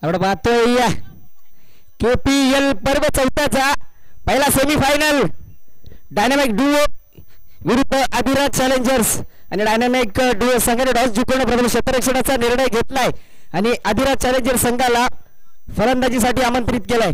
आपण पाहतोय केपीएल पर्व चौथ्याचा पहिला सेमीफायनल डायनामिक डुओ विरुद्ध अधिराज चॅलेंजर्स आणि डायनामिक डुओ संघाने टॉस जिंकून प्रथम क्षेत्ररक्षणाचा निर्णय घेतलाय आणि अधिराज चॅलेंजर्स संघाला फलंदाजीसाठी आमंत्रित केलाय.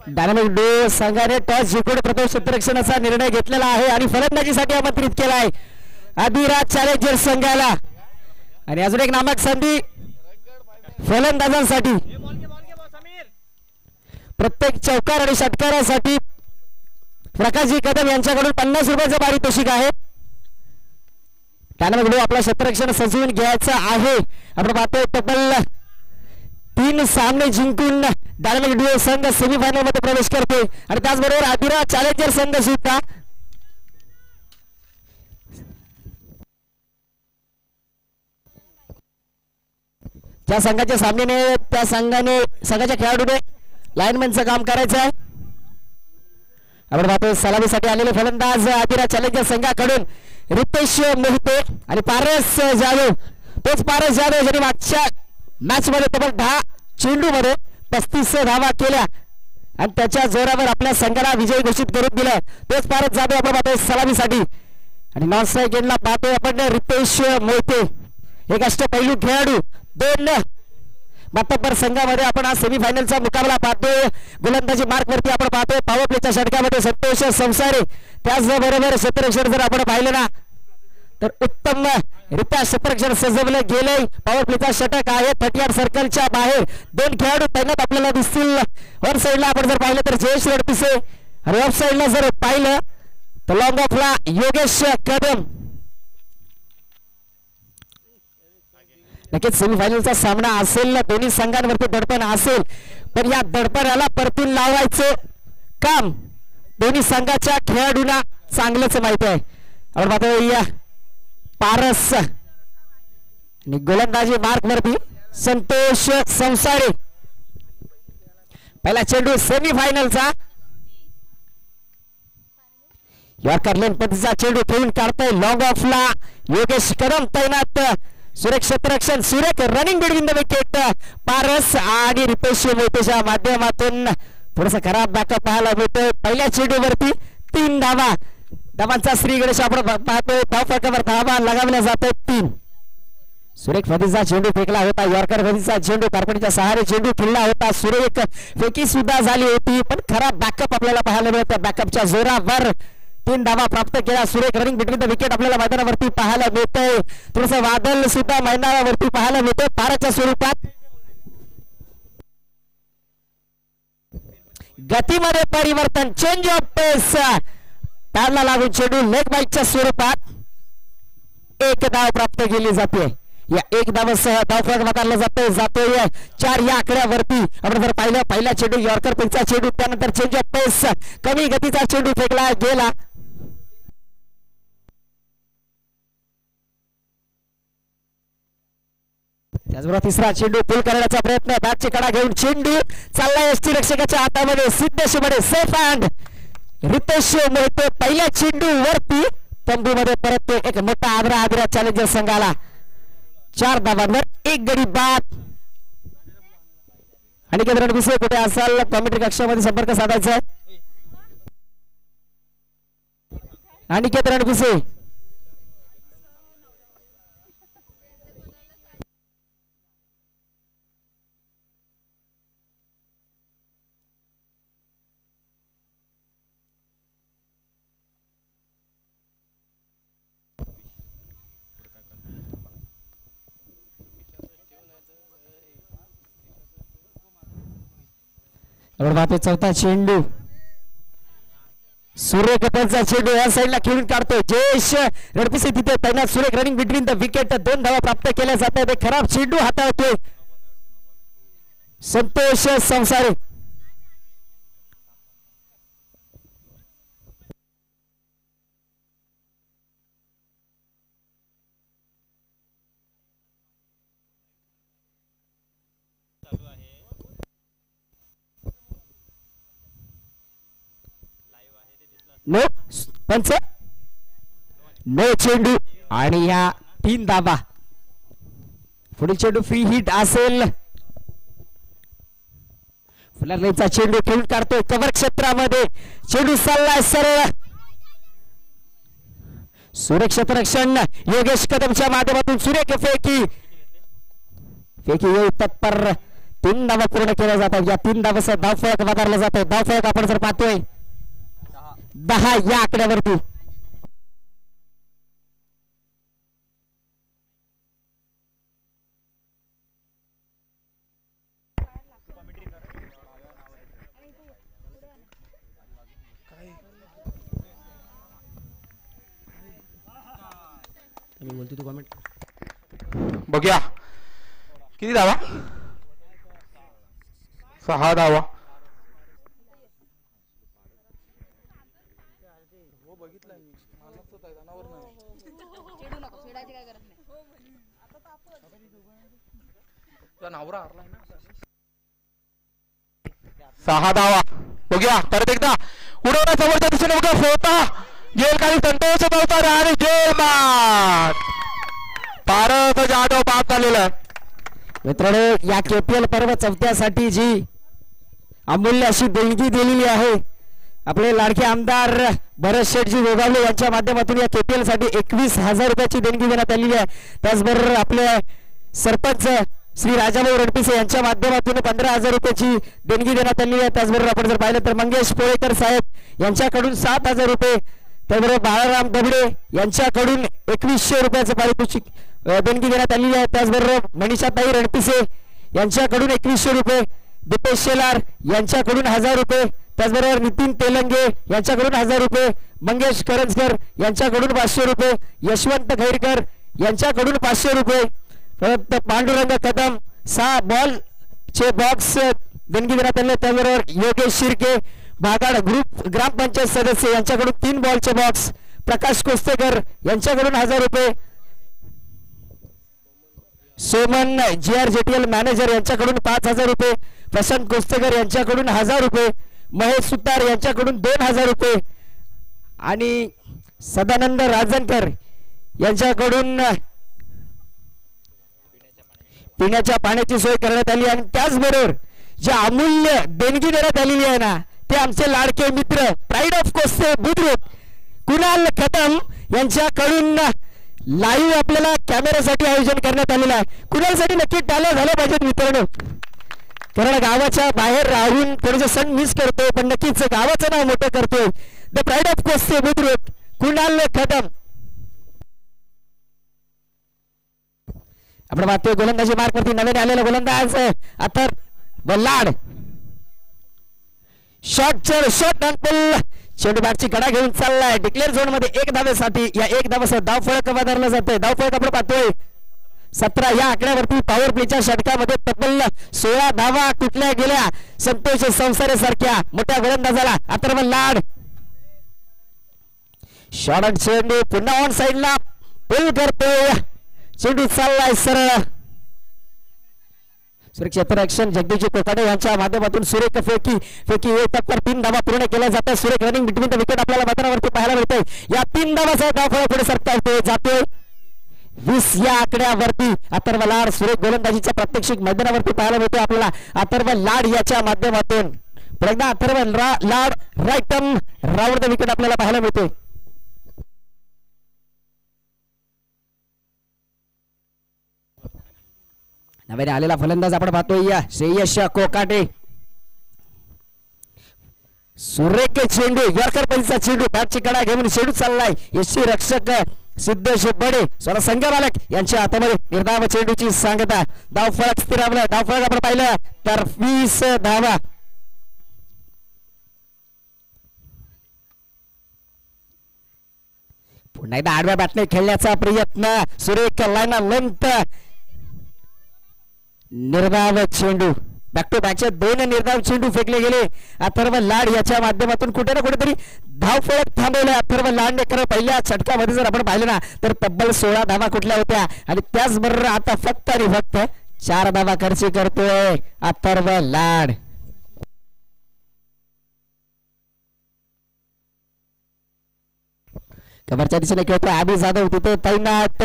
डायनामिक डुओ संघाने टॉस जिंकून प्रथम क्षेत्ररक्षणाचा निर्णय घेतलेला आहे आणि फलंदाजीसाठी आमंत्रित केला आहे अधिराज चॅलेंजर्स संघाला. आणि अजून एक नामक संधी फलंदाजांसाठी. प्रत्येक चौकार आणि षटकारासाठी प्रकाशजी कदम यांच्याकडून 50 रुपयाचं पारितोषिक आहे. डायनामिक डुओ आपला क्षेत्ररक्षण सजवून घ्यायचं आहे. आपण पाहतोय तब्बल 3 सामने जिंकून डायनामिक डुओ संघ सेमीफायनल मध्ये प्रवेश करते आणि त्याचबरोबर अधिराज चॅलेंजर संघ सुद्धा ज्या संघाच्या सामने त्या संघाच्या खेळाडूने लाईनमॅनचं काम करायचं आहे. आपण पाहतोय सलामीसाठी आलेले फलंदाज अधिराज चॅलेंजर संघाकडून रितेश मोहिते आणि पारस जाधव. तोच पारस जाधव ज्यांनी मागच्या मॅच मध्ये तब्बल 10 चेंडू मध्ये 35 धावा केल्या आणि त्याच्या जोरावर आपल्या संघाला विजयी घोषित करून दिलं. तेच पारस जाधव आपण पाहतोय सलामीसाठी. आणि नॉन स्ट्राईक एंडला पाहतोय आपण रितेश मोहिते एक अष्टपैलू खेळाडू. 2 मातब्बर संघामध्ये आपण आज सेमीफायनलचा मुकाबला पाहतोय. गोलंदाजी मार्क वरती आपण पाहतोय पॉवर प्लेच्या षटकामध्ये संतोष संसारे. त्याचबरोबर क्षेत्ररक्षण जर आपण पाहिलं ना तर उत्तम रित्या क्षेत्ररक्षण सजवलं गेलंय. पॉवर प्लेचा षटक आहे 30 सर्कलच्या बाहेर. 2 खेळाडू तैनात आपल्याला दिसतील. वन साईडला आपण जर पाहिलं तर जयेश रडपिसे आणि ऑफ साईडला जर पाहिलं तर लॉंग ऑफला योगेश कदम. नक्कीच सेमीफायनलचा सामना असेल ना, दोन्ही संघांवरती दडपण असेल, पण या दडपणाला परतून लावायचं काम दोन्ही संघाच्या खेळाडूंना चांगलंच माहिती आहे. आपण पाहतोय पारस आणि गोलंदाजी मार्क वरती संतोष संसारे. पहिला चेंडू सेमीफायनलचा यॉर्कर लेन पद्धतीचा चेंडू खेळून काढतोय. लॉंग ऑफला योगेश कदम तैनात. सुरेख क्षेत्ररक्षण सुरेख running between the wicket. Paras आणि रितेश मोहितेच्या माध्यमातून थोडासा खराब बॅकअप पाहायला मिळतोय. पहिल्या चेंडूवरती 3 धावा. धावांचा श्री गणेश आपण पाहतोय. धाव फटकावर धावा लगावल्या जात आहेत 3. सुरेख फदीचा चेंडू फेकला होता. यॉर्कर फदीचा चेंडू कार्पेटच्या सहारे चेंडू खेळला होता. सुरेख फेकी सुद्धा झाली होती, पण खराब बॅकअप आपल्याला पाहायला मिळतं. बॅकअपच्या जोरावर 3 धावा प्राप्त केल्या. सुरेख रनिंग बिटवीन द विकेट आपल्याला मैदानावरती पाहायला मिळतंय. थोडंसं वादळ सुद्धा मैदानावरती पाहायला मिळतंय पाराच्या स्वरूपात. गतीमध्ये परिवर्तन, चेंज ऑफ पेस. तारला लागून चेंडू लेग बाईकच्या स्वरूपात 1 धाव प्राप्त केली जाते. या 1 धावासह धावफलक नाकारला जातोय 4 या आकड्यावरती. आपण जर पाहिलं पहिला चेंडू यॉर्कर पेसचा चेंडू, त्यानंतर चेंज ऑफ पेस कमी गतीचा चेंडू फेकला गेला. त्याचबरोबर तिसरा चेंडू पुल करण्याचा प्रयत्न. बॅटची कडा घेऊन चेंडू चाललाय एसटी रक्षकाच्या हातामध्ये. सिद्धेशमध्ये सेफ हँड. रितेश मोहिते पहिल्या चेंडू वरती तंबूमध्ये परत एक मोठा आग्रह अधिराज चॅलेंजर संघाला. 4 धावांवर 1 गडी बाद. आणि केंद्र विषय कुठे असाल कॉमेंट्री कक्षामध्ये संपर्क साधायचा आहे. आणि केंद्र विषय बापे चौथा चेंडू सुरेख पंचा चेंडू या साईडला खेळून काढतोय जयेश रणपिसे तिथे तैनात सुरेख रनिंग बिटवीन द विकेट 2 धावा प्राप्त केल्या जातात एक खराब चेंडू हाताळतोय संतोष संसारे नो पंच नो चेंडू आणि या 3 धावा पुढील चेंडू फ्री हिट असेल फुलरलेचा चेंडू खेळून काढतोय कव्हर क्षेत्रामध्ये चेंडू चाललाय सरळ सुरेख क्षेत्ररक्षण योगेश कदमच्या माध्यमातून सुरेख फेकी येऊ तत्पर 3 धावा पूर्ण केल्या जातात या 3 धावाचा धावफलक वधारला जातो धावफलक आपण जर पाहतोय 10 या आकड्यावरती मी बोलतो तू कमेंट बघूया किती धावा 6 धावा सहा धावा बघूया परत एकदा उडवण्या समोरच्या दिशेने बघा फोटा गेल खाली संतोष बोलतात आणि जेल बाद पारस जाधव बाद झालेला मित्रांनो या केपीएल पर्व चौथ्यासाठी जी अमूल्य अशी देणगी दिलेली आहे आपले लाडके आमदार भरत शेठजी गोगावले यांच्या माध्यमातून या केपीएल साठी 21,000 रुपयाची देणगी देण्यात आलेली आहे त्याचबरोबर आपले सरपंच श्री राजाभाऊ रणपिसे यांच्या माध्यमातून 15,000 रुपयाची देणगी देण्यात आली आहे त्याचबरोबर आपण जर पाहिलं तर मंगेश पोळेकर साहेब यांच्याकडून 7,000 रुपये त्याचबरोबर बाळाराम दबडे यांच्याकडून 2100 रुपयाचं पारितोषिक देणगी देण्यात आलेली आहे त्याचबरोबर मनीषाताई रणपिसे यांच्याकडून 2100 रुपये दीपेश शेलार यांच्याकडून 1000 रुपये त्याचबरोबर नितीन तेलंगे यांच्याकडून 1000 रुपये मंगेश करंजकर यांच्याकडून 500 रुपये यशवंत खैरकर यांच्याकडून 500 रुपये परत पांडुरंग कदम 6 बॉल चे बॉक्स देणगी देण्यात आले त्याचबरोबर योगेश शिर्के भागाड ग्रुप ग्रामपंचायत सदस्य यांच्याकडून 3 बॉलचे बॉक्स प्रकाश कोस्तेकर यांच्याकडून 1000 रुपये सोमन GRJTL मॅनेजर यांच्याकडून 5000 रुपये प्रशांत कोस्तेकर यांच्याकडून 1000 रुपये महेश सुतार यांच्याकडून 2000 रुपये आणि सदानंद राजनकर यांच्याकडून पिण्याच्या पाण्याची सोय करण्यात आली आणि त्याचबरोबर जे अमूल्य देणगी देण्यात आलेली आहे ना ते आमचे लाडके मित्र प्राईड ऑफ कोस्ते बुद्रुक कुणाल कदम यांच्याकडून लाईव्ह आपल्याला कॅमेऱ्यासाठी आयोजन करण्यात आलेलं आहे कुणालसाठी नक्की टाळ्या झाल्या पाहिजेत मित्रांनो कारण गावाच्या बाहेर राहून थोडेसे सण मिस करतोय पण नक्कीच गावाचं नाव मोठं करतोय the pride of Koste Budruk Kunal Kadam आपण पाहतोय गोलंदाजी मार्क वरती नवीन आलेला गोलंदाज अथर बल्लाड शॉट अँड पुल चेंडू बॅटची कडा घेऊन चाललाय डिक्लेअर झोन मध्ये 1 धावेसाठी या 1 धावाचा धावफलक वधारला जातोय धावफलक आपण पाहतोय 17 या आकड्यावरती पॉवर प्लेच्या षटकामध्ये तब्बल 16 धावा कुठल्या गेल्या संतोष संसारे सारख्या मोठ्या गोलंदाजाला अथर्व लाड शॉट अँड चेंडू पुन्हा ऑन साइडला पुल करतोय चेंडू चाललाय सरळ सुरक्षित रक्षण जगदीशजी कोकाटे यांच्या माध्यमातून सुरेख फेकी तत्पर 3 धावा पूर्ण केल्या जातात सुरेख रनिंग बिटवीन द विकेट आपल्याला मैदानावरती पाहायला मिळतोय या 3 धावाचा धावफलक पुढे सरकता जातोय 20 या आकड्यावरती अथर्व लाड सुरेख गोलंदाजीचा प्रात्यक्षिक मैदानावरती पाहायला मिळतोय आपल्याला अथर्व लाड याच्या माध्यमातून पुन्हा Atharva Lad right turn round the wicket आपल्याला पाहायला मिळतोय नव्याने आलेला फलंदाज आपण पाहतोय या श्रेयश कोकाटे सुरेख चेंडू यॉर्कर पलीचा चेंडू बॅटची कडा घेऊन चेंडू चाललाय यशी रक्षक सिद्धेश बडे स्वतः संघ मालक यांच्या हातामध्ये निर्धाव चेंडूची सांगता धावफलक स्थिरावलं धावफलक आपण पाहिलं तर 20 धावा पुन्हा एकदा आडव्या बॅटने खेळण्याचा प्रयत्न, सुरेख लाईना लेंथ, निर्धाव चेंडू, बॅक टू बॅकचे 2 निर्धाव चेंडू फेकले गेले. अथर्व लाड याच्या माध्यमातून कुठे ना कुठेतरी धावफलक थांबवले. अथर्व लाडने खरं पहिल्या षटकामध्ये जर आपण पाहिलं ना तर तब्बल 16 धावा कुठल्या होत्या आणि त्याचबरोबर आता फक्त आणि फक्त 4 धावा खर्ची करतोय अथर्व लाड. कमरच्या दिशेने खेळतोय अभि जाधव, तिथे तैनात.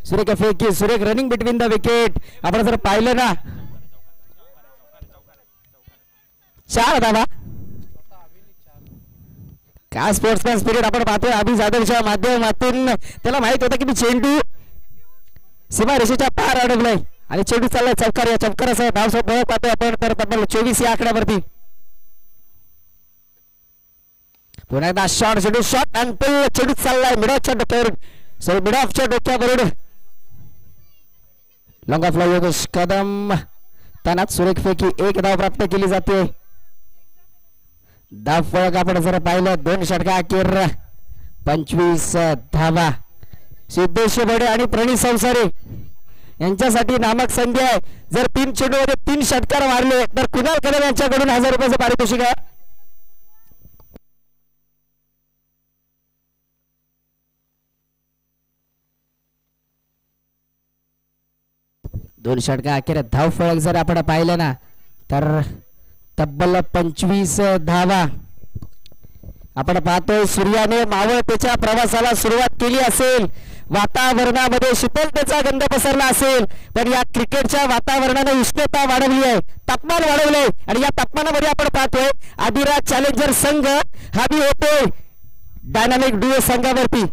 सुरेख फेकी, सुरेख रनिंग बिटवीन द विकेट. आपण जर पाहिलं ना 4 धावा. काय स्पोर्ट्समॅन स्पिरिट आपण पाहतोय अभि जाधवच्या माध्यमातून. त्याला माहित होतं की मी चेंडू सीमा रेषेच्या पार अडवलाय आणि चेंडू चाललाय चौकार. या चौकारासह धावसोबत पाहतोय आपण तर तब्बल 24 या आकड्यावरती. पुन्हा एकदा शॉट, चेंडू शॉट आणि चेंडू चाललाय मिडॉफच्या डोक्यावर. सो मिडॉफच्या डोक्यावरून लॉंग ऑफला योगेश कदम. त्यानात सुरेख फेकी 1 धाव प्राप्त केली जाते. धाव फलक आपण जर पाहिलं 2 षटका अखेर 25 धावा. सिद्धेश बडे आणि प्रणीत संसारे यांच्यासाठी नामक संधी आहे. जर 3 चेंडूमध्ये 3 षटकार मारले तर कुणाल कदम यांच्याकडून 1000 रुपयाचं पारितोषिक आहे. दोन षटका अखेर धाव फलक जर आपण पाहिलं ना तर तब्बल 25 धावा. आपण पाहतोय सूर्याने मावळतेच्या प्रवासाला सुरुवात केली असेल, वातावरणामध्ये शीतलतेचा गंध पसरला असेल, पण या क्रिकेटच्या वातावरणाने उष्णता वाढवली आहे, तापमान वाढवलंय आणि या तापमानामध्ये आपण पाहतोय आदिरा चॅलेंजर संघ हावी होतोय डायनामिक डुओ संघावरती.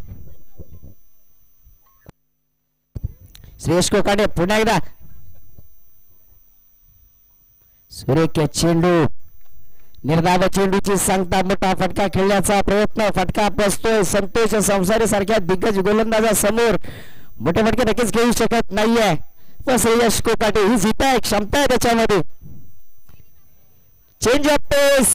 श्रेयस कोकाटे पुन्हा एकदा सुरेख चेंडू, निर्धाव चेंडूची सांगता मोठा फटका खेळण्याचा प्रयत्न, फटका बसतोय संतोष संसारी सारख्या दिग्गज गोलंदाजासमोर. मोठे फटके नक्कीच घेऊ शकत नाहीये पण श्रेयस कोकाटे ही जिता आहे, क्षमता आहे त्याच्यामध्ये. चेंज ऑफ पेस,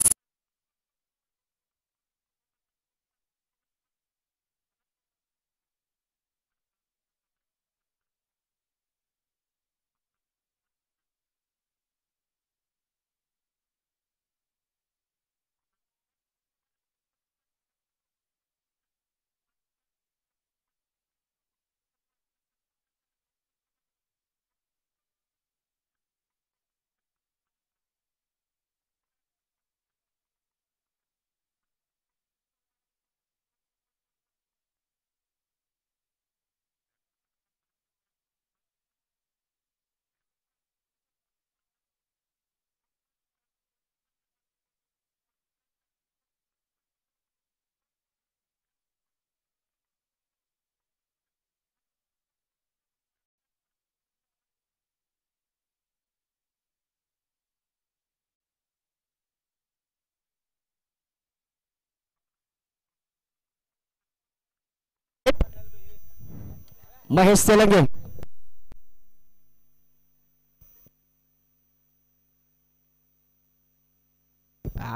महेश तेलंगे.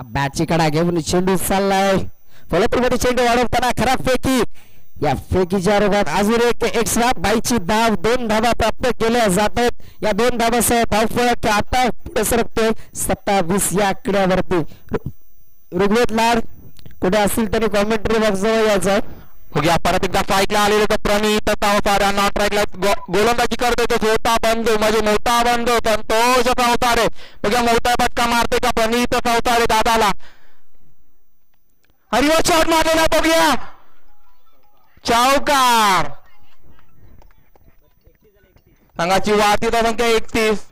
बॅटची कडा घेऊन चेंडू चाललाय फलकमध्ये, चेंडू वाढवताना खराब फेकी. या फेकीच्या रोगात अजून एक एक्स्ट्रा बाईची धाव, 2 धावा प्राप्त केल्या जातात. या 2 धावासह धाव फलक आता पुढे सरकतोय 27 या आकड्यावरती. ऋग्वेद लाड कुठे असतील तरी कॉमेंट्री बॉक्स जवळ यायचं. बघूया परत एकदा स्ट्राईकला आलेले तर प्रणीत सावतारे नॉट स्ट्राईकला गोलंदाजी करतोय तो छोटा बंधू म्हणजे मोठा बंधू संतोष सावतारे. बघूया मोठा फटका मारतोय का प्रणीत सावतारे दादाला. हरिव शॉट मारलेला, बघूया चौकार. संघाची वाढती संख्या 31.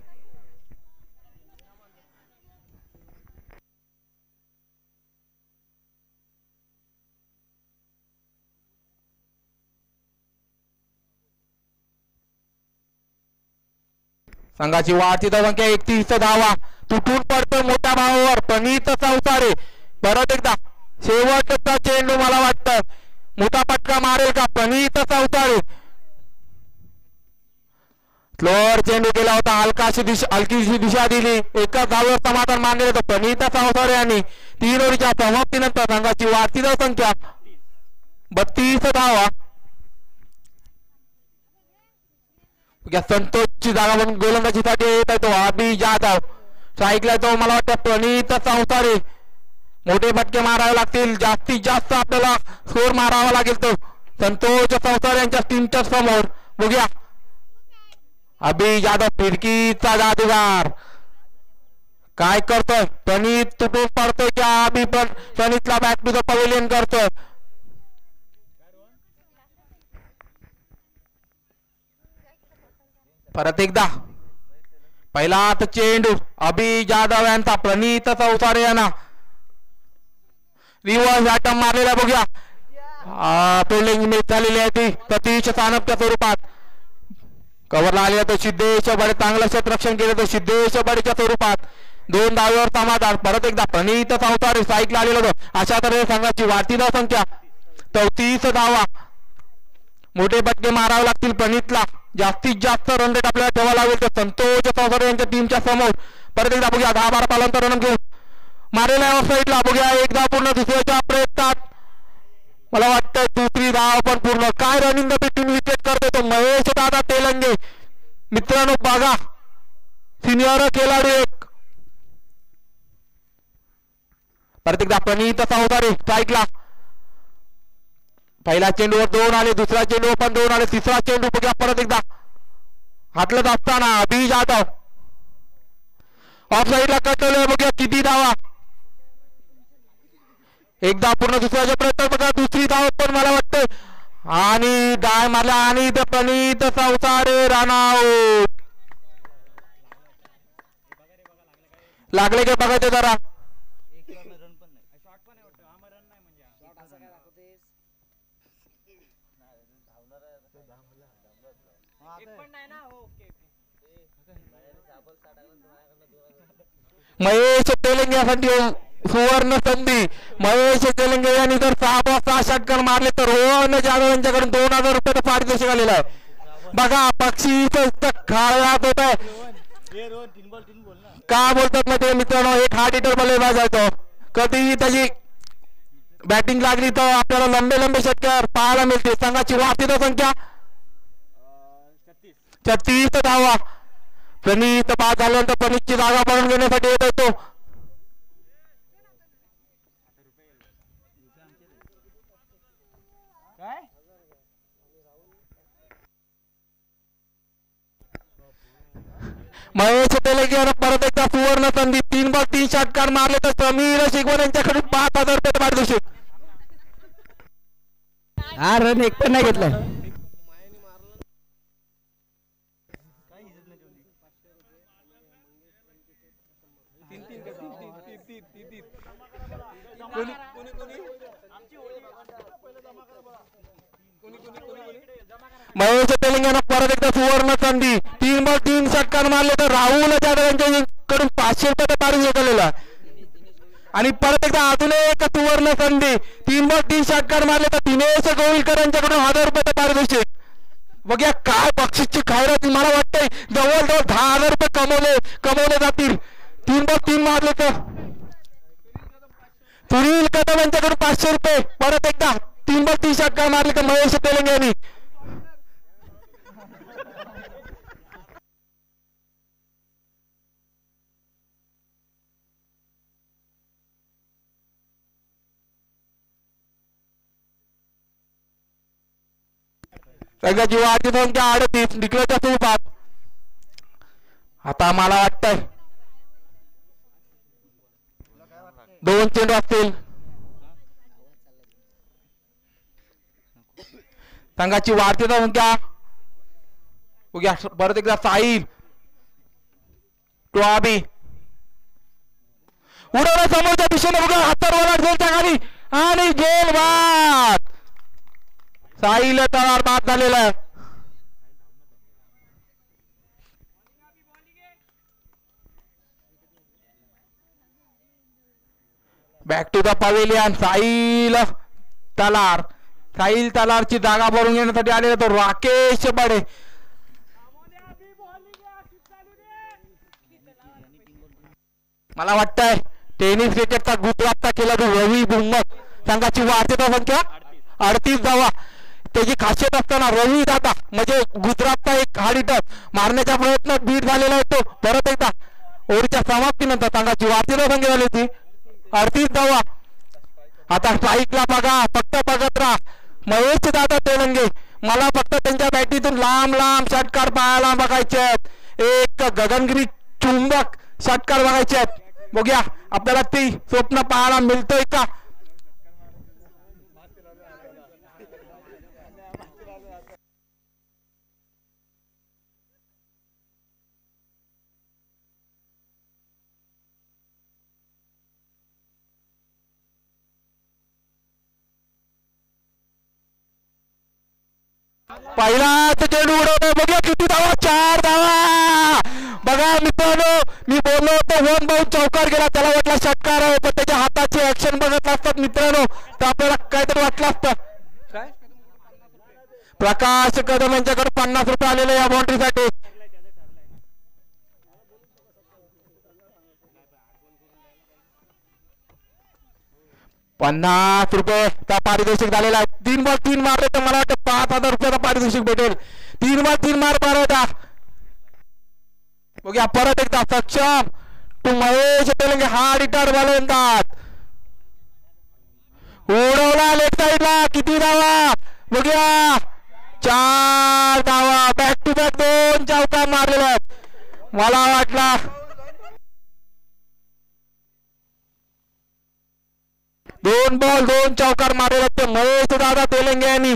संघाची वाढती संख्या 31 धावा. तुटून पडतो मोठ्या भावावर प्रणीत सावतारे. परत एकदा शेवटचा चेंडू, मला वाटतं मोठा फटका मारेल का प्रणीत सावतारे. स्लोअर चेंडू केला होता, हलकीशी दिशा दिली, एकाच धावेवर समाधान मानले होतं प्रणीत सावतारे यांनी. 3 ओव्हरच्या समाप्तीनंतर संघाची वाढती संख्या 32 धावा. संतोषची जागा म्हणून गोलंदाजीसाठी येत आहे तो अभि जाधव. स्ट्राईकला तो मला वाटतं प्रणित चौतारे. मोठे फटके मारावे लागतील, जास्तीत जास्त आपल्याला स्कोर मारावा लागेल तो संतोष चौतारे यांच्या टीमच्या समोर. बघूया अभि जाधव फिरकीचा जादूगार काय करतोय. प्रणित तुटून पडतोय की अभि पण प्रणितला बॅक टू द पवेलियन करतोय. परत एकदा पहिला हात चेंडू अभि जाधव यांचा प्रणित चौसारे यांना रिव्हर्स अटॅम्प मारलेला. बघूया फिल्डिंग मिस झालेली आहे ती सतीश सानपच्या स्वरूपात. कव्हरला आलेला तो सिद्धेश बडे, चांगलं क्षेत्ररक्षण केलं तो सिद्धेश बडेच्या स्वरूपात. 2 धावेवर समाधान. परत एकदा प्रणित चौसारे स्ट्राईकला आलेला तो. अशा तऱ्हेने संघाची वाढती धाव संख्या 34 धावा. मोठे फटके मारावे लागतील प्रणितला, जास्तीत जास्त रन रेट आपल्याला ठेवावा लागेल तर संतोष चौसारे यांच्या टीमच्या समोर. परत एकदा बघूया 10-12 पालांतर रन घेऊन मारलेला ऑफ साईडला. बघूया एकदा पूर्ण दुसऱ्याच्या प्रयत्नात मला वाटतं दुसरी धाव पण पूर्ण. काय रनिंग द बिटवीन विकेट करतो तो महेश दादा तेलंगे. मित्रांनो बघा सिनियर खेळाडू एक. परत एकदा प्रणित चौसारे स्ट्राईकला. पहिला चेंडूवर 2 आले, दुसऱ्या चेंडूवर पण 2 आले, तिसरा चेंडू बघूया परत एकदा हातलत असताना अभि जाधव ऑफ साईडला कटवलं. बघूया किती धावा. एकदा पूर्ण दुसऱ्याच्या प्रयत्न बघा दुसरी धाव पण मला वाटतं आणि डाय मारला आणि प्रणित चौसारे रन आउट. लागले का बघायचे जरा. महेश तेलंगे यासाठी सुवर्ण संधी. महेश तेलंगे यांनी जर 6 वाजता षटकार मारले तर रोहन जाधव यांच्याकडून 2000 रुपये पारितोषिक आलेलं आहे. बघा बक्षीस खाळ्यात होत आहे. का बोलतात ना ते मित्रांनो, एक हार्ड हिटर बल्लेबाज आहे तो. कधीही त्याची बॅटिंग लागली तर आपल्याला लंबे लंबे षटकार पाहायला मिळते. संघाची वाढती संख्या 36 धावा. प्रणित बाद झाल्यानंतर प्रणितची जागा पळून घेण्यासाठी येत होतो. महेश तेलंगे परत एकदा सुवर्ण संधी. 3 बॉल 3 षटकार मारले तर समीर शिगवण यांच्याकडून 5000 रुपये पारितोषिक. हा रन एक पण नाही घेतला. महेश तेलंगे परत एकदा सुवर्ण संधी. 3 बॉल 3 षटकार मारले तर राहुल जाधव यांच्याकडून 500 रुपये पारितोषिक आलेला. आणि परत एकदा अजून एक सुवर्ण संधी. 3 बॉल 3 षटकार मारले तर दिनेश गोविलकर यांच्याकडून 1000 रुपये पारितोषिक. बघा काय बक्षीसची खैरात. मला वाटतंय जवळजवळ 10,000 रुपये कमवले जातील. 3 बॉल 3 मारले तर सुनील कदम यांच्याकडून 500 रुपये. परत एकदा 3 बॉल 3 षटकार मारले तर महेश तेलंगे यांनी. संघाची वाढती संख्या 38 निकलच्या स्वरूपात. आता मला वाटतंय 2 चेंडू असतील. संघाची वाढती संख्या बघूया. परत एकदा साहिल टोआबी उडवण्या समोरच्या दिशेने बघा हातावर झेलच्या खाली आणि झेल बाद. साहिल तळार बाद झालेला आहे. Back to the pavilion. Sahil तलारची जागा भरून घेण्यासाठी आलेला तो राकेश बडे. मला वाटतंय टेनिस क्रिकेटचा गुजरातचा खेळाडू रवी बुम्मत. संघाची वाढती संख्या 38 धावा. त्याची खासियत असताना रवी दादा म्हणजे गुजरातचा एक हार्ड हिटर मारण्याच्या प्रयत्नात बीट झालेला आहे तो. परत एकदा ओव्हरच्या समाप्तीनंतर संघाची वार्तीला संख्या झाली होती 38 धावा. आता स्ट्राईकला बघा, फक्त बघत राहा महेश दादा तेलंगे. मला फक्त त्यांच्या बॅटीतून लांब लांब षटकार पाहायला बघायचे आहेत. एक गगनगिरी चुंबक षटकार बघायचे आहेत. बघूया आपल्याला ती स्वप्न पाहायला मिळतोय का. पहिलाच चेंडू उडवतो. बघा किती धावा, 4 धावा. बघा मित्रांनो, मी बोललो होतो वन बाउंड चौकार गेला, त्याला वाटला षटकार आहे, पण त्याच्या हाताची ऍक्शन बघत असतात मित्रांनो तर आपल्याला काहीतरी वाटलं असतं. प्रकाश कदम यांच्याकडे 50 रुपये आलेले या बाउंड्रीसाठी. ₹50 पारितोषिक झालेला आहे. 3 बॉल 3 मारले तर मला वाटतं 5,000 रुपयाचा पारितोषिक भेटेल. 3 बॉल 3 मार होता. बघूया परत एकदा सक्षम तू महेश तेलंगे हार्ड हिटर गोलंदाज उडवला लेफ्ट साईडला. किती धावा बघूया, 4 धावा. बॅक टू बॅक 2 चौकार मारलेले आहेत. मला वाटला 2 बॉल 2 चौकार मारलेले ते महेश दादा तेलंगे यांनी.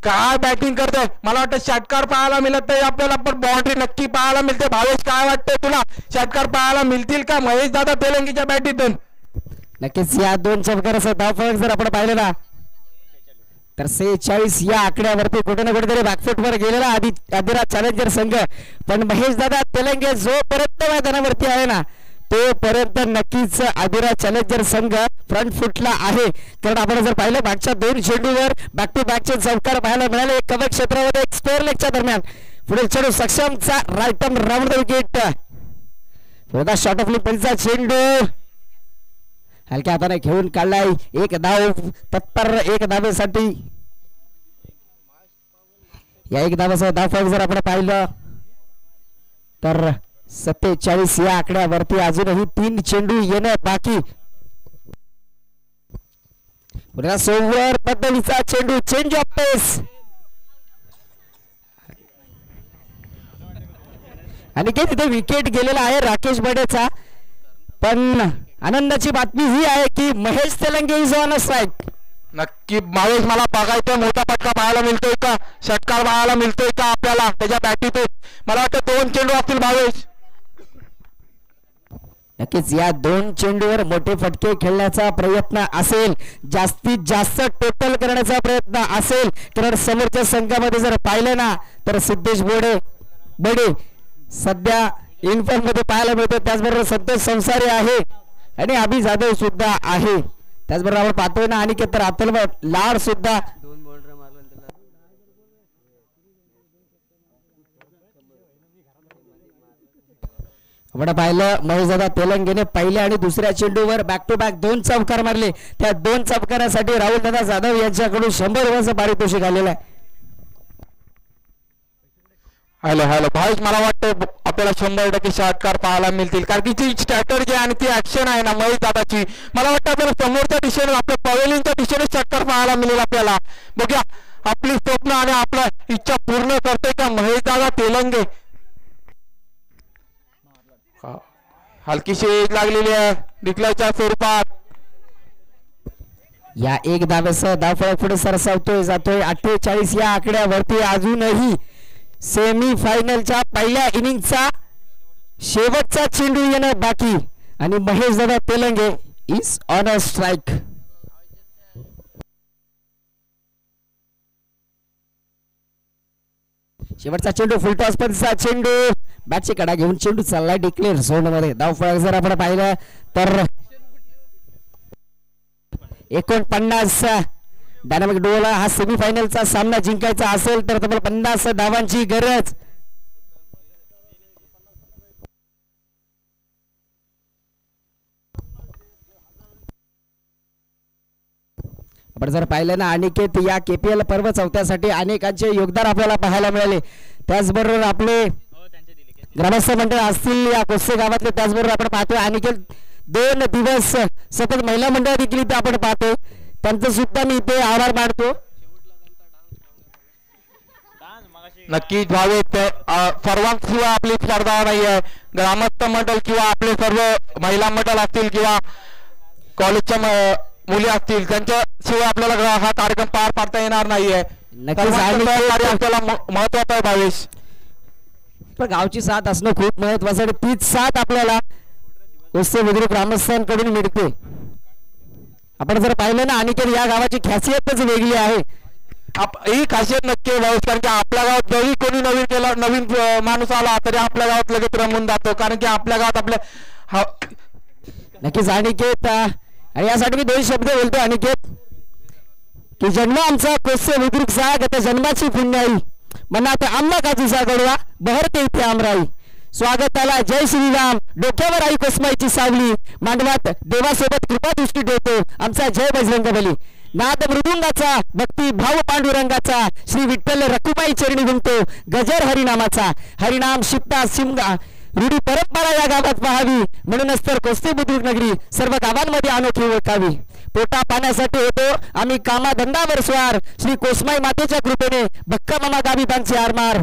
काय बॅटिंग करतोय. मला वाटतं षटकार पाहायला मिळत नाही आपल्याला, पण बाउंड्री नक्की पाहायला मिळते. भावेश काय वाटतंय तुला, षटकार पाहायला मिळतील का महेश दादा तेलंगेच्या बॅटीतून. नक्कीच या 2 चौकाराचा धावफलक जर आपण पाहिलं ना तर 46 या आकड्यावरती कुठे ना कुठेतरी बॅकफुटवर गेलेला आदिराज चॅलेंजर संघ. पण महेश दादा तेलंगे जोपर्यंत मैदानावरती आहे ना तोपर्यंत नक्कीच आदिराज चॅलेंजर संघ फ्रंट फुटला आहे. कारण आपण जर पाहिलं मागच्या 2 चेंडूवर बॅक टू बॅकचे चौकार पाहायला मिळाले. एक कव्हर क्षेत्रामध्ये एक स्क्वेअर लेगच्या दरम्यान पुढील चेंडू सक्षमचा right arm round the wicket. पुढचा शॉट ऑफ लिपचा चेंडू हलक्या हाताने घेऊन काढलाय. एक धाव तत्पर एक धावेसाठी. या एक धावाचा धावफलक जर आपण पाहिलं तर 47 या आकड्यावरती अजूनही 3 चेंडू येणं बाकी. सोमवार पद्धतीचा चेंडू चेंज ऑफ पेस आणि तिथे विकेट गेलेला आहे राकेश बडेचा. पण आनंदाची बातमी ही आहे की Mahesh Telange is on a strike. नक्की भावेश मला बघायचं मोठा फटका पाहायला मिळतोय का, षटकार पाहायला मिळतोय का आपल्याला त्याच्या बॅटीतून. मला वाटतं 2 चेंडू असतील भावेश. नक्कीच या 2 चेंडूवर मोठे फटके खेळण्याचा प्रयत्न असेल, जास्तीत जास्त टोटल करण्याचा प्रयत्न असेल. कारण समोरच्या संघामध्ये जर पाहिलं ना तर सिद्धेश बडे सध्या इन्फॉर्म मध्ये पाहायला मिळतो. त्याचबरोबर संतोष संसारे आहे आणि अभि जाधव सुद्धा आहे. त्याचबरोबर आपण पाहतोय ना अनिकेत रातल लाड सुद्धा आपण पाहिलं. महेशदादा तेलंगेने पहिल्या आणि दुसऱ्या चेंडूवर बॅक टू बॅक 2 चौकार मारले. त्या 2 चौकारासाठी राहुल दादा जाधव यांच्याकडून 100 रुपयाचं पारितोषिक आलेलं आहे. हॅलो भावेश मला वाटतं आपल्याला 100% षटकार पाहायला मिळतील. कारण की जी स्ट्रॅटर्जी आणि ती ऍक्शन आहे ना महेश दादाची, मला वाटतं आपल्याला समोरच्या दिशेने आपल्या पवेलियनच्या दिशेने षटकार पाहायला मिळेल आपल्याला. बघूया आपली स्वप्न आणि आपल्या इच्छा पूर्ण करते का महेश दादा तेलंगे. हलकीशी एज लागलेली आहे डिक्लेअरच्या स्वरूपात. या एक धावेसह धावफलक पुढे सरसावतोय जातोय. 48 या आकड्यावरती अजूनही सेमी फायनलच्या पहिल्या इनिंगचा शेवटचा चेंडू येणं बाकी आणि महेश दादा Telange is on a strike. शेवटचा चेंडू फुलटॉस पद्धतीचा चेंडू बॅटची कडा घेऊन चेंडू चाललाय डिक्लेअर झोन मध्ये. धावफलक जर आपण पाहिलं तर 49 डायनामिक डुओला हा सेमीफायनलचा सामना जिंकायचा असेल तर तुम्हाला 50 धावांची गरज. आपण जर पाहिलं ना अनिकेत या KPL पर्व चौथ्यासाठी अनेकांचे योगदान आपल्याला पाहायला मिळाले. त्याचबरोबर आपले ग्रामस्थ मंडळ असतील या कोसे गावातले, त्याचबरोबर आपण पाहतोय अनिकेत 2 दिवस सतत महिला मंडळ देखील इथे आपण पाहतो. त्यांचं सुद्धा मी इथे आभार मानतो. नक्कीच भावे सर्वांशिवाय आपली स्पर्धा नाही आहे. ग्रामस्थ मंडळ किंवा आपले सर्व महिला मंडळ असतील किंवा कॉलेजच्या मुली असतील त्यांच्या शिवाय आपल्याला हा कार्यक्रम पार पाडता येणार नाहीये. आपल्याला महत्वाचं आहे भावेश. पण गावची साथ असणं खूप महत्वाचं आहे. तीच साथ आपल्याला कोसे बुद्रुक ग्रामस्थांकडून मिळते. आपण जर पाहिलं ना अनिकेत या गावाची खासियतच वेगळी आहे. ही खासियत नक्की भावेश, कारण की आपल्या गावात जरी कोणी नवीन माणूस आला तरी आपल्या गावात लगेच रमून जातो. कारण की आपल्या गावात आपल्या नक्कीच अनिकेत, आणि यासाठी मी 2 शब्द बोलतो अनिकेत, की जन्म आमचा कोसे बुद्रुकचा गत जन्माची पुण्याई मनात आंबा काजूचा गडवा बहरते इथे आमराई. स्वागताला जय श्रीराम, डोक्यावर आई कोसमाईची सावली, मांडवात देवासोबत कृपा दृष्टी ठेवतो आमचा जय बजरंगबली. नाद मृदुंगाचा, भक्ती भाव पांडुरंगाचा, श्री विठ्ठल रखुमाई चरणी गुंतो गजर हरिनामाचा. हरिनाम शिपता शिमगा रूढी परंपरा या गावात पाहावी, म्हणूनच तर कोसे बुद्रुक नगरी सर्व गावांमध्ये अनोखी ओळखावी. पोटा पाण्यासाठी होतो आम्ही कामाधंदावर स्वार, श्री कोसमाई मातेच्या कृपेने भक्का मामा गावी त्यांचे आरमार.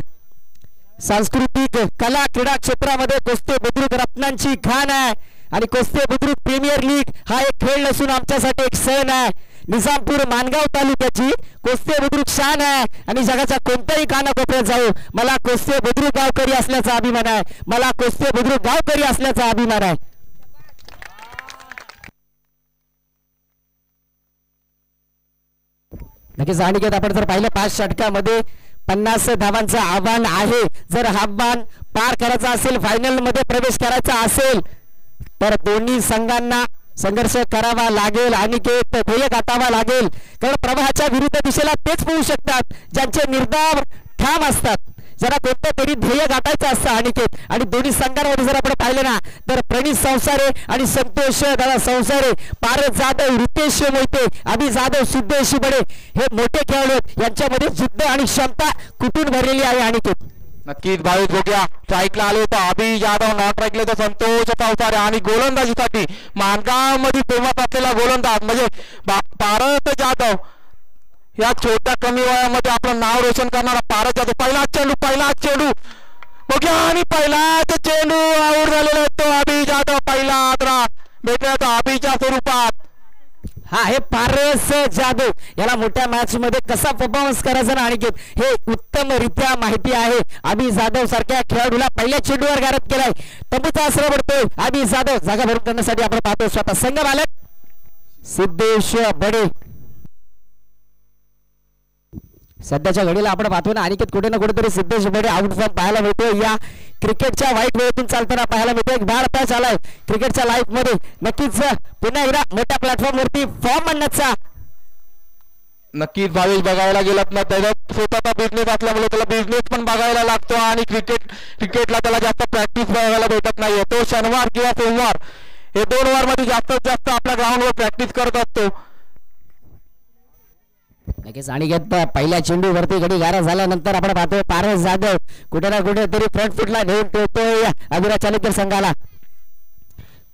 सांस्कृतिक कला क्रीडा क्षेत्रामध्ये कोस्ते बुद्रुक रत्नांची खाण आहे. आणि कोस्ते बुद्रुक प्रीमियर लीग हा एक खेळ नसून आमच्यासाठी एक सण आहे. निजामपूर मानगाव तालुक्याची कोस्ते बुद्रुक शान आहे. आणि जगाच्या कोणत्याही कानाकोपऱ्यात जाऊ मला कोस्ते बुद्रुक गावकरी असल्याचा अभिमान आहे. मला कोस्ते बुद्रुक गावकरी असल्याचा अभिमान आहे. नक्कीच अनिकेत आपण जर पाहिलं 5 षटकामध्ये 50 धावांचं आव्हान आहे. जर हा आव्हान पार करायचा असेल, फायनल मध्ये प्रवेश करायचा असेल तर दोन्ही संघांना संघर्ष करावा लागेल. अनिकेत ध्येय गाठावा लागेल, कारण प्रवाहाच्या विरुद्ध दिशेला तेच पोहू शकतात ज्यांचे निर्धार ठाम असतात. जरा कोणतं तरी ध्येय गाठायचं असतं अनिकेत. आणि दोन्ही संघांमध्ये जर आपण पाहिलं ना तर प्रणीत संसारे आणि संतोष दादा संसारे, पारस जाधव, रितेश मोहिते, अभि जाधव, सिद्धेश बडे हे मोठे खेळाडू आहेत. यांच्यामध्ये जिद्द आणि क्षमता कुठून भरलेली आहे अनिकेत. नक्कीच भावेश बघूया. स्ट्राईकला आलो होतो अभि जाधव, नॉन स्ट्राईकला तर संतोष संसारे. आणि गोलंदाजीसाठी मानगाव मध्ये फेमस असलेला गोलंदाज म्हणजे पारस जाधव, या छोट्या कमी वयामध्ये आपलं नाव रोशन करणारा पारस जाधव. पहिला चेंडू बघूया आणि पहिलाच चेंडू आऊट झालेला तो अभि जाधव. पहिला आदरा भेटला तो अभिच्या स्वरूपात. हा हे पारस जाधव याला मोठ्या मॅच मध्ये कसा परफॉर्मन्स करायचा ना अनिकेत हे उत्तमरित्या माहिती आहे. अभि जाधव सारख्या खेळाडूला पहिल्या चेंडूवर गारद केलाय. तंबूचा आसरा पडतोय. अभि जाधव जागा भरून करण्यासाठी आपण पाहतो स्वतः संघ मालक सिद्धेश बडे. सध्याच्या घडीला आपण पाहतो ना अनिकेत कुठे ना कुठेतरी सिद्धेश बडे आउट फॉर्म पाहायला मिळतोय. या क्रिकेटच्या वाईट वेळेतून चालताना पाहायला मिळतोय. एक बाळ पॅच आलाय क्रिकेटच्या लाईफ मध्ये. नक्कीच पुन्हा एकदा मोठ्या प्लॅटफॉर्म वरती फॉर्म आणण्याचा नक्कीच भावेश बघायला गेलात ना त्याचा स्वतःचा बिझनेस असल्यामुळे त्याला बिझनेस पण बघायला लागतो. आणि क्रिकेटला त्याला जास्त प्रॅक्टिस बघायला भेटत नाहीये. तो शनिवार किंवा सोमवार हे 2 वार मध्ये जास्तीत जास्त आपल्या ग्राउंडवर प्रॅक्टिस करत असतो. नक्कीच अनिकेत पहिल्या चेंडूवरती गडी गारा झाल्यानंतर आपण पाहतोय पारस जाधव कुठे ना कुठे तरी फ्रंट फुटला नेऊन ठेवतोय अभिरा चालक संघाला.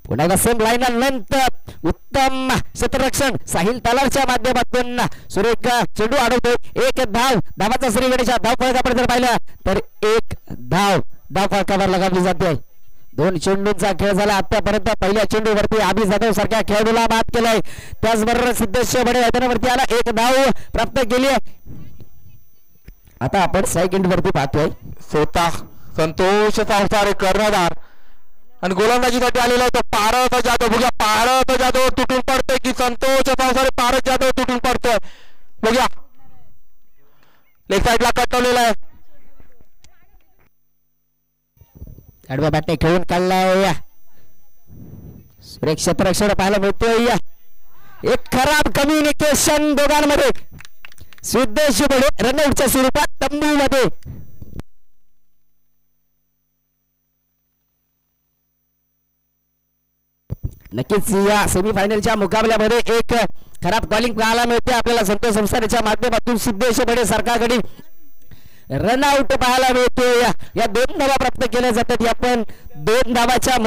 पुन्हा सेम लाईन नंतर उत्तम क्षेत्ररक्षण साहिल तलारच्या माध्यमातून सुरेख चेंडू अडवतोय. 1 धावाचा श्री गणेशा धाव फळक आपण जर पाहिलं तर 1 धाव फळकावर लगावली जाते. 2 चेंडूंचा खेळ झाला आतापर्यंत. पहिल्या चेंडूवरती अभि जाधव सारख्या खेळाडूला मात केलाय. त्याचबरोबर सिद्धेश बडे मैदानावरती आला 1 धाव प्राप्त केली. आता आपण सेकंड वरती पाहतोय स्वतः संतोष संसारे कर्णधार आणि गोलंदाजीसाठी आलेला होता पारस जाधव. बघूया पारस जाधव तुटून पडतोय की संतोष संसारे पारस जाधव तुटून पडतोय. बघूया लेफ्ट साईडला कटवलेला आहे. आडव्या बॅटने खेळून काढलाय. सुरेख क्षेत्ररक्षण पाहायला मिळतोय. एक खराब कम्युनिकेशन दोघांमध्ये. सिद्धेश बडे रनआउटच्या स्वरूपात तंबू मध्ये. नक्कीच या सेमीफायनलच्या मुकाबल्यामध्ये एक खराब बॉलिंग पाहायला मिळते आपल्याला संतोष संस्थानाच्या माध्यमातून. सिद्धेश बडे सरकारकडे रनआउट पाहायला मिळतो. या 2 धावा प्राप्त केल्या जातात. आपण 2 धावाच्या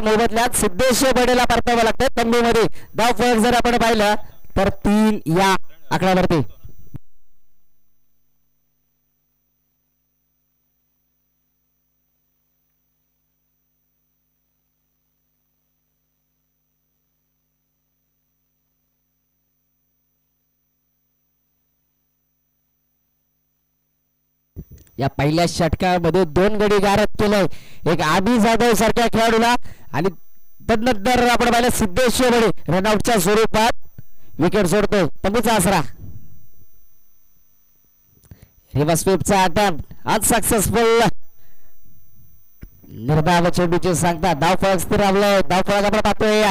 मोबदल्यात सिद्धेश बडेला परतावं लागतं. तंबूमध्ये धाव फरक जर आपण पाहिलं तर 3 या आकड्यावरती. या पहिल्या षटकामध्ये 2 गडी गारद केलंय एक आबी जाधव सारख्या खेळाडूला. आणि तदनंतर आपण पाहिलं सिद्धेश बडे रनआउटच्या स्वरूपात विकेट सोडतोय. तंबूचा आसरा. रिव्हर्स स्वीपचा अटेम्प्ट अनसक्सेसफुल. निर्धाव चेंडूचे सांगता धाव फरक स्थिर राहिलाय. धाव फरक आपण पाहतोय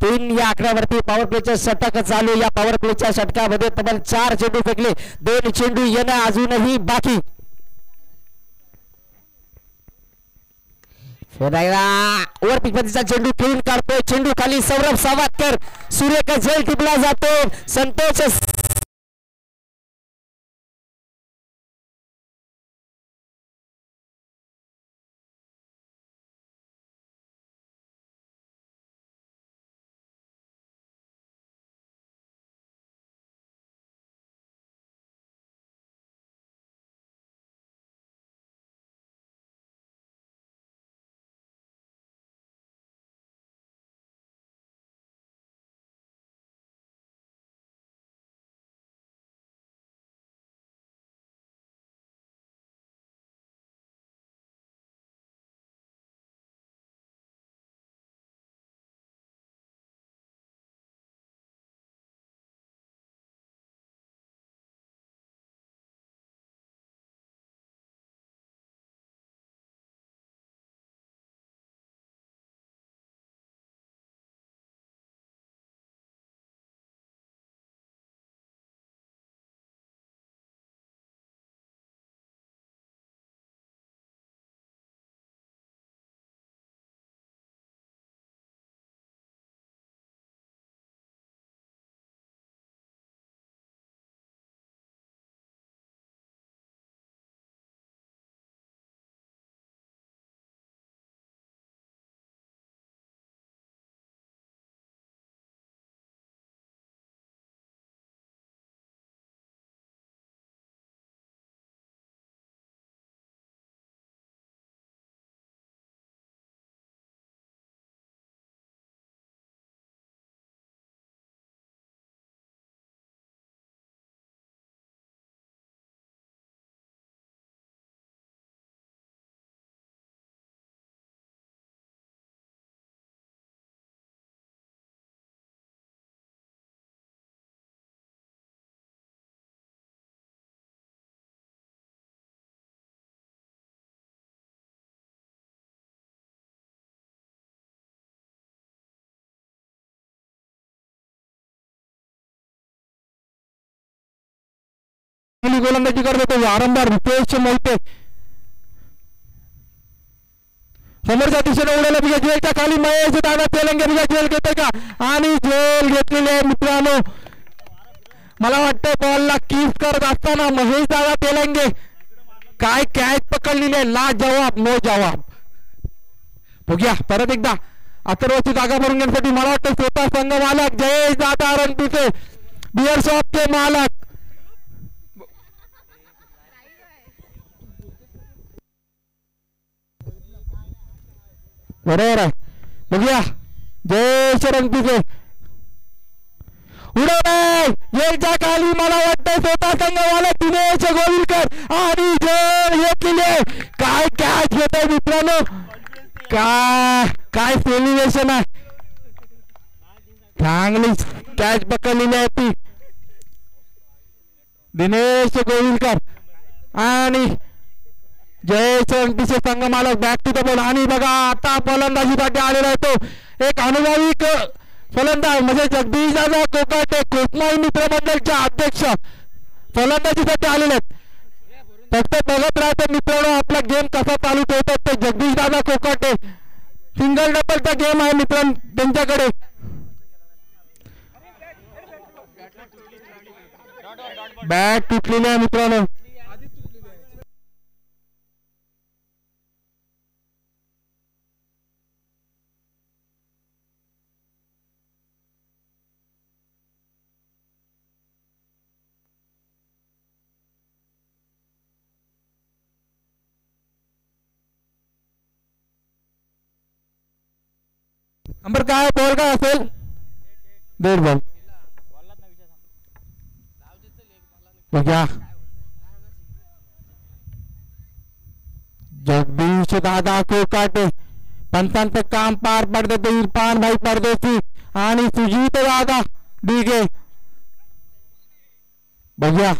3 या आकड्यावरती. पॉवर प्लेचे षटक चालू. या पॉवर प्लेच्या षटकामध्ये तब्बल 4 चेंडू फेकले. 2 चेंडू येणं अजूनही बाकी. ओव्हर पिच मधीचा चेंडू खेळून काढतोय. चेंडू खाली सौरभ सावतकर. सूर्यका झेल टिपला जातो. संतोष गोलंदाजी करत होते वारंवार रुपेश मोहिते. समोरच्या दिशेने उडाला बिगा जेलच्या खाली महेश दादा तेलंगे बिगा जेल घेते का आणि जेल घेतलेले आहे मित्रांनो. मला वाटतं बॉलला किस करत असताना महेश दादा तेलंगे काय कॅच पकडलेली आहे. ला जवाब नो जवाब. बघूया परत एकदा अथर्वची जागा भरून घेण्यासाठी मला वाटतं स्वतः संघ मालक जयेश दादा रणपिसे बिअर शॉपचे मालक बरोबर आहे. बघूया जयेश रणपिसे उडवलाय जेलच्या खाली मला वाटतं स्वतः संघ मालक दिनेश गोविलकर आणि जेल घेतलेले. काय कॅच घेत आहे मित्रांनो. काय सेलिब्रेशन आहे. चांगली कॅच पकडलेली आहे ती दिनेश गोविलकर आणि जयेश रणपिसे संघ मालक बॅक टू द बॉल. आणि बघा आता फलंदाजीसाठी आलेला आहे तो एक अनुभवी फलंदाज म्हणजे जगदीश दादा कोकाटे कोकणाई मित्र मंडळचे अध्यक्ष फलंदाजीसाठी आलेले आहेत. फक्त बघत राहते मित्रांनो आपला गेम कसा चालू ठेवतात ते जगदीश अंबर काय बॉल काय असेल 1.5 बॉल बघा जगदीश दादा कोकाटे पंचांचं काम पार पडते ते इरफान भाई परदेशी आणि सुजीत दादा डिगे बघूया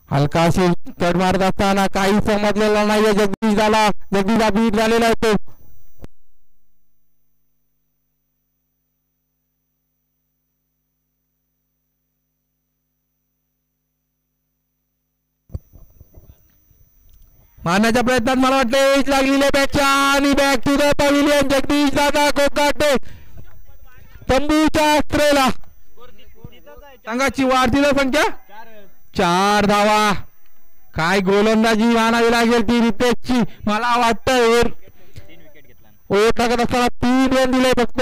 हलकाशी कड मारत असताना काही समजलेला नाहीये जगदीश बीट झालेला आहे तो मारण्याच्या प्रयत्नात मला वाटतं लागलेली बॅटच्या आणि back to the pavilion Jagdish दादा कोकाटे तंबूच्या अस्त्रेला संघाची वाढती संख्या 4 धावा काय गोलंदाजी मानावी लागेल ती रितेशची मला वाटतं ओव्हर टाकत असताना 3 रन दिले फक्त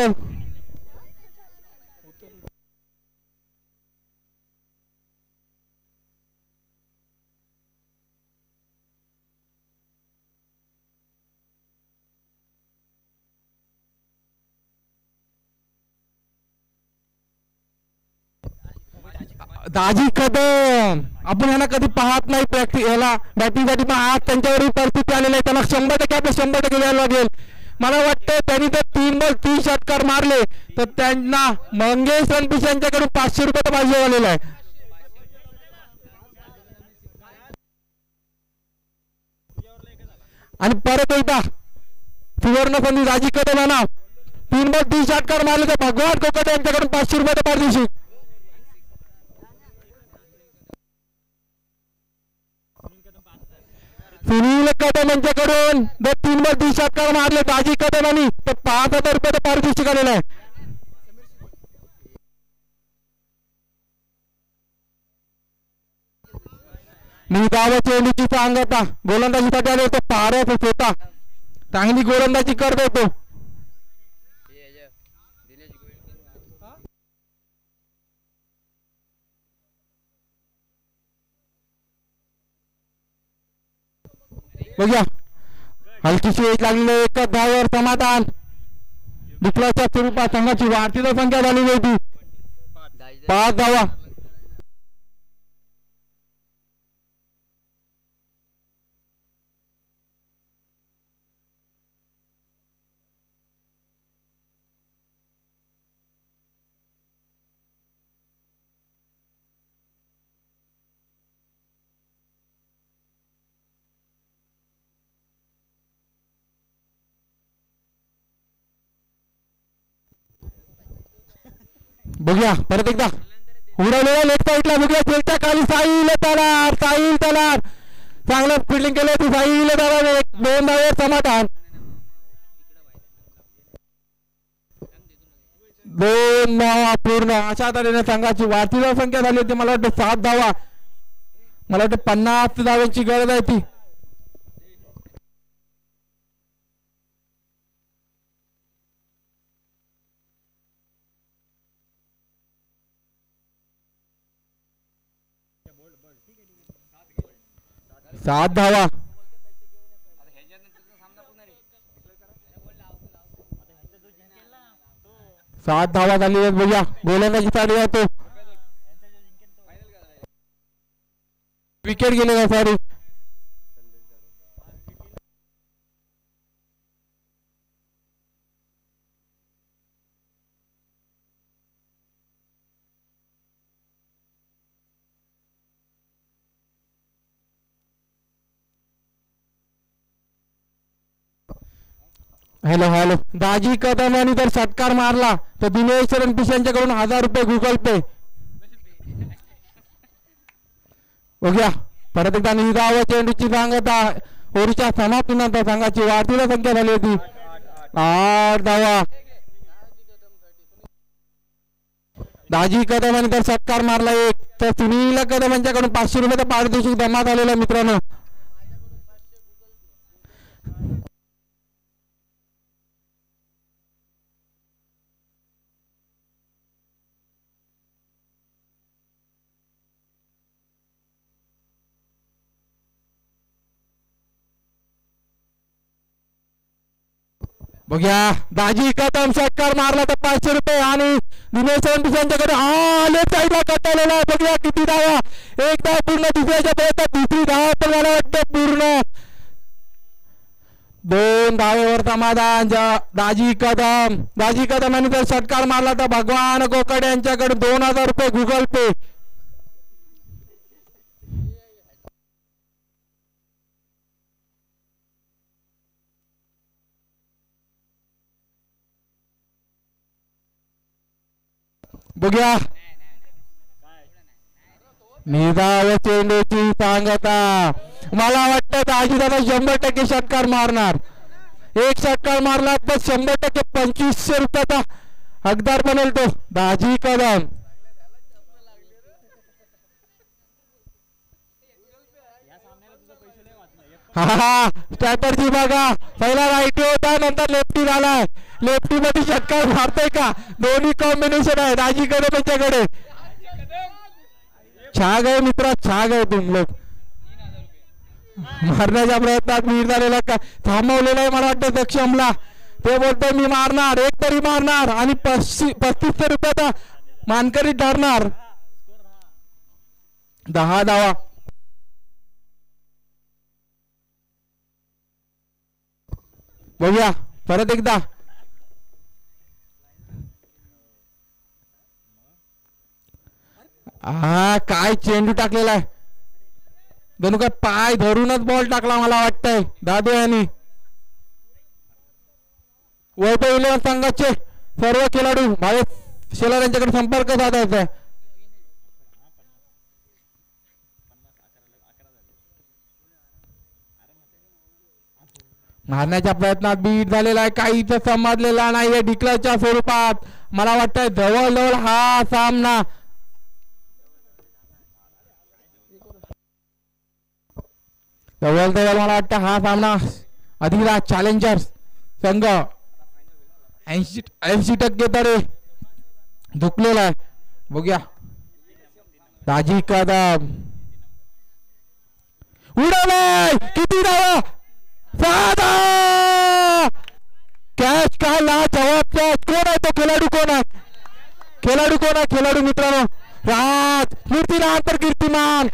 दाजी कदम आपण यांना कधी पाहत नाही प्रॅक्टिस याला बॅटिंगसाठी पण आज त्यांच्यावर परिस्थिती आलेली आहे त्यांना 100% आपलं 100% द्यायला लागेल मला वाटतं त्यांनी तर 3 बॉल 3 षटकार मारले तर त्यांना मंगेश रणपिस यांच्याकडून 500 रुपये पाहिजे झालेला आहे आणि परत एकदा सुवर्ण संधी दाजी कदम यांना 3 बॉल 3 षटकार मारले तर भगवान कोकटे यांच्याकडून 500 रुपये पारितोषिक सुनील कदम यांच्याकडून 3 बॉल 3 षटकार मारले दाजी कदम यांनी तर 5,000 रुपये पारितोषिक आलेलं आहे निधाव चेंडूची सांगता गोलंदाजीसाठी आले होते पारस होता चांगली गोलंदाजी करत होतो बघूया हलकीशी एक लागलेले एकच धावावर समाधान दुसऱ्याच्या स्वरूपात संघाची वाढती संख्या झालेली होती 5 धावा बघूया परत एकदा उडवलेला लेफ्ट साईडला बघूया खेळत्या खाली साहिल तलार चांगलं फिल्डिंग केलं होती साहिल तलार 2 धावावर समाधान 2 धावा पूर्ण अशा तऱ्हेने संघाची वाढती संख्या झाली होती मला वाटतं 7 धावा मला वाटतं 50 धावांची गरज आहे ती सात धावा झाली आहेत बघूया गोलंदाजी चालू आहे तो विकेट गेलेला सॉरी हॅलो दाजी कदम यांनी जर षटकार मारला तर दिनेश रणपिस यांच्याकडून 1000 रुपये गुगल पे बघूया परत एकदा निधाव चेंडूची सांगता ओव्हरच्या समाप्तीनंतर संघाची वाढती संख्या झाली होती 8 धावा दाजी कदम यांनी जर षटकार मारला एक तर सुनील कदम यांच्याकडून 500 रुपये पारितोषिक जमा झालेला मित्रांनो बघूया दाजी कदम षटकार मारला तर 500 रुपये आणि दिनेश यांच्याकडे आले साईडला कटालेला आहे. बघूया किती धावा, एक धाव पूर्ण दुसऱ्याच्या प्रयत्नात दुसरी धाव पण मला वाटतं पूर्ण. 2 धावेवर समाधान दाजी कदम यांनी जर षटकार मारला तर भगवान कोकडे यांच्याकडे 2000 रुपये गुगल पे. बघूया निधाव चेंडूची सांगता. मला वाटतं दाजी दादा 100% षटकार मारणार. एक षटकार मारला तर 100% 2500 रुपयाचा हकदार बनेल तो दाजी कदम. हा स्ट्रॅटर्जी बघा, पहिला राईटी होता नंतर लेफ्टी झालाय. लेफ्टी मध्ये षटकार मारतोय का, दोन्ही कॉम्बिनेशन आहे दाजी कदम यांच्याकडे. छा गए मित्रा, छा गए तुम लोग. मारण्याच्या प्रयत्नात वीर झालेला का थांबवलेला आहे मला वाटतं सक्षमला. ते बोलतोय मी मारणार, एक तरी मारणार आणि 3500 रुपयाचा मानकरी ठरणार. 10 धावा. बघूया परत एकदा. हा काय चेंडू टाकलेला आहे, जणू काय पाय धरूनच बॉल टाकला मला वाटतंय दादू यांनी. वैभव इलेव्हन संघाचे सर्व खेळाडू भावेश शेलार यांच्याकडे संपर्क साधायचा आहे. मारण्याच्या प्रयत्नात बीट झालेला आहे, काहीच समजलेला नाहीये डिक्लेअरच्या स्वरूपात. मला वाटतंय जवळजवळ हा सामना जवळजवळ मला वाटतं हा सामना अधिराज चॅलेंजर्स संघ 80% तरी झुकलेला आहे. बघूया दाजी कदम उडवलाय, किती धावा, 6 कॅच काढला. जवाब कोण आहे तो खेळाडू, कोण आहे खेळाडू, कोण आहे खेळाडू मित्रांनो, राज कीर्तिमान कीर्तिमान.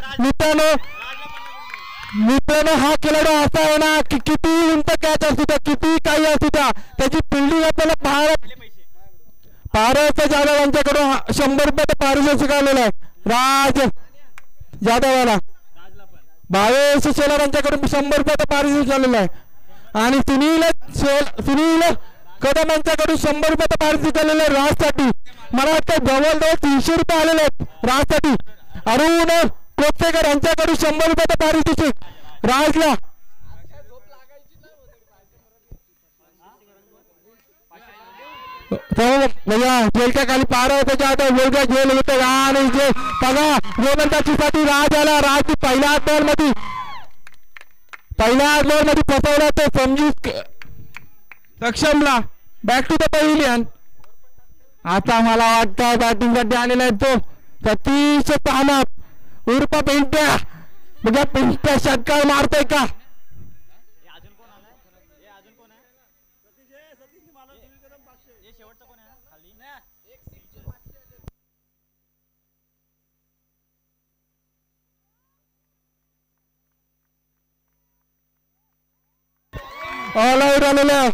मित्रांनो हा खेळाडू असा आहे ना की किती उंच कॅच असू द्या, किती काही असू द्या, त्याची फिल्डिंग आपल्याला पारस जाधव यांच्याकडून 100 रुपये पारितोषिक आलेलं आहे. राज जाधवाला भावेश शेलार यांच्याकडून 100 रुपये पारितोषिक आलेलं आहे. आणि सुनील कदम यांच्याकडून 100 रुपये पारितोषिक आलेलं आहे राजसाठी. मला वाटतं जवळजवळ 300 रुपये आलेले आहेत राजसाठी. अरुण कोपसेकर यांच्याकडून 100 रुपये पारितोषिक राजला. भैया जेलच्या खाली पार त्याच्या आता वेगळ्या जेल होतं आणि जे बघा गोलंदाजी साठी राज आला. राज पहिल्या बॉल मध्ये फसवला ते समजू सक्षमला. Back to the pavilion. आता मला वाटतं बॅटिंग साठी आलेला आहे तो सतीश कामत उर्फ पिंट्या. बघा पिंट्या षटकार मारतोय का. ऑल आउट आलेलं